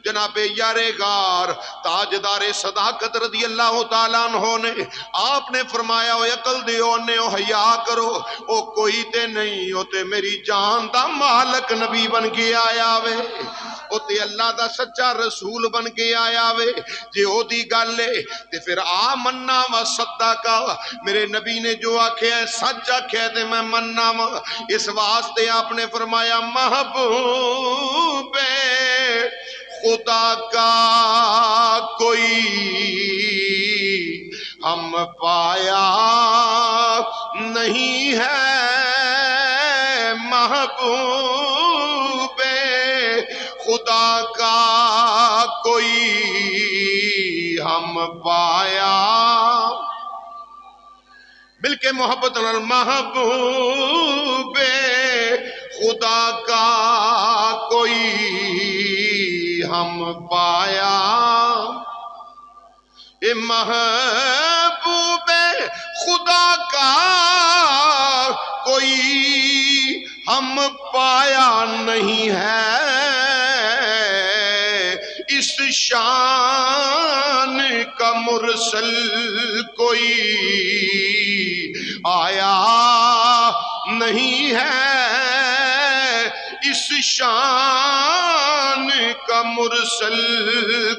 جناب یار غار تاجدار صداقت رضی اللہ تعالیٰ عنہ نے آپ نے فرمایا او عقل دیو نے او حیا کرو او کوئی تے نہیں او تے میری جان دا مالک نبی بن کے آیا وے او تے اللہ دا سچا رسول بن کے آیا وے جے او دی گل ہے تے پھر آمنا و صدقا میرے نبی نے جو آکھیا ہے سچ آکھیا ہے تے میں مننا وا اس واسطے آپ نے فرمایا محبوب خدا کا کوئی ہم پایا نہیں ہے محبوب خدا کا کوئی ہم پایا مل کے محبت محبوب خدا کا کوئی ہم پایا اے محبوب خدا کا کوئی ہم پایا نہیں ہے اس شان کا مرسل کوئی آیا نہیں ہے اس شان کا مرسل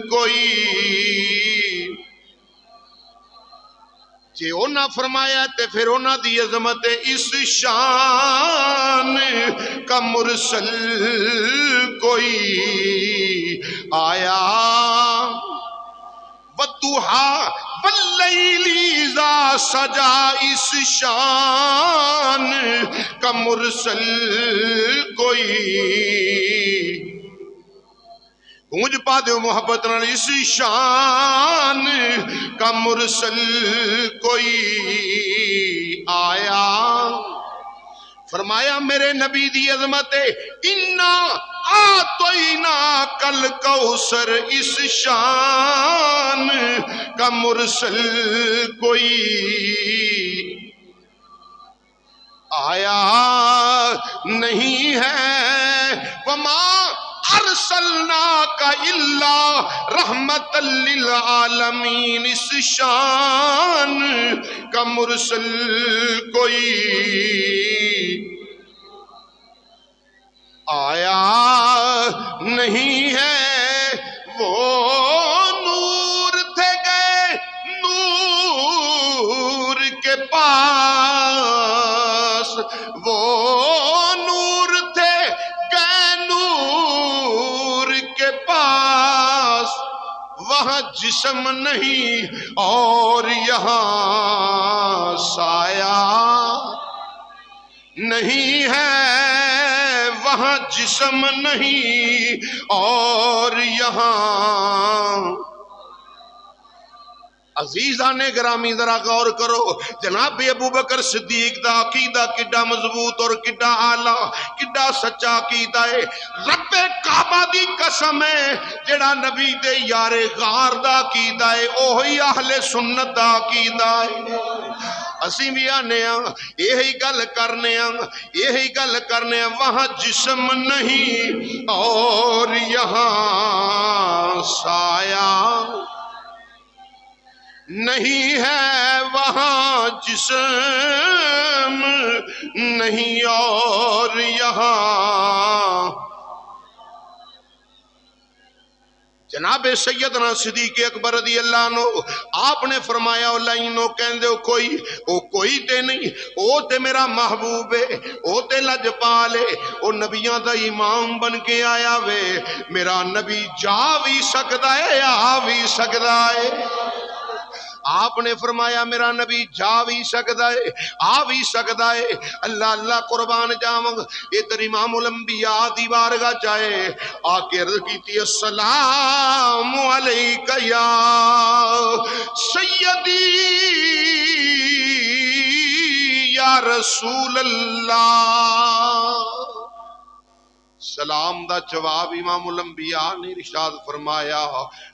کوئی جے اونا فرمایا تے پھر اونا دی عظمت اس شان کا مرسل کوئی آیا والضحیٰ واللیل اذا سجا اس شان کا مرسل کوئی گونج پا دیو محبت نال اس شان کا مرسل کوئی آیا فرمایا میرے نبی دی عظمت انا آتوینا کل کوثر اس شان کا مرسل کوئی آیا نہیں ہے وما ارسلناک الا رحمت للعالمین اس شان کا مرسل کوئی آیا نہیں ہے وہ نور تھے گئے نور کے پاس وہ نور تھے گئے نور کے پاس وہاں جسم نہیں اور یہاں سایہ نہیں ہے وہاں جسم نہیں اور یہاں عزیزان گرامی ذرا غور کرو جناب ابو بکر صدیق دا عقیدہ کڈا مضبوط اور کڈا اعلیٰ کڈا سچا عقیدہ ہے رب کعبہ دی قسم ہے جڑا نبی دے یار غار دا عقیدہ ہے اوہی اہل سنت دا عقیدہ ہے اسی بھی آنے یہی گل کرنے وہاں جسم نہیں اور یہاں سایہ نہیں ہے وہاں جسم نہیں اور یہاں جناب سیدنا صدیق اکبر رضی اللہ عنہ آپ نے فرمایا او لائنو کہندے او کوئی تے نہیں او تے میرا محبوب ہے او تے لجپال ہے او نبیاں دا امام بن کے آیا وے میرا نبی جا بھی سکدا ہے آ بھی سکدا ہے آپ نے فرمایا میرا نبی جا بھی سکدا ہے آ بھی سکدا ہے اللہ اللہ قربان جاواں ادھر امام الانبیاء دی بارگاہ چاہے آ کے عرض کیتی السلام علیکہ یا سیدی یا رسول اللہ سلام دا جواب امام الانبیاء نے ارشاد فرمایا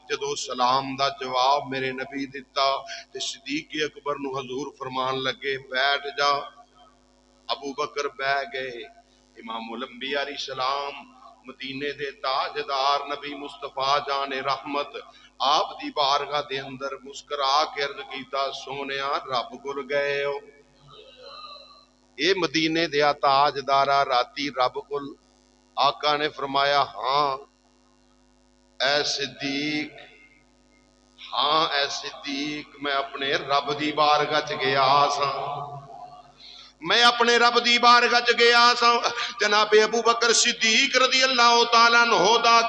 جدو سلام دا جواب میرے نبی دیتا تے صدیق اکبر نو حضور فرمان لگے بیٹھ جا ابو بکر بیٹھ گئے امام الانبیاء علیہ السلام مدینے دے تاجدار نبی مصطفیٰ جان رحمت آپ دی بارگاہ دے اندر مسکرا کے عرض کیتا سونیا رب کول گئے ہو؟ اے مدینے دیا تاجدارا راتی رب کول؟ آقا نے فرمایا ہاں اے صدیق، ہاں اے صدیق، میں اپنے رب دی بارگاہ چ گیا سا، میں اپنے رب دی بارگاہ چ گیا سا۔ جناب ابو بکر صدیق رضی اللہ تعالیٰ عنہ دا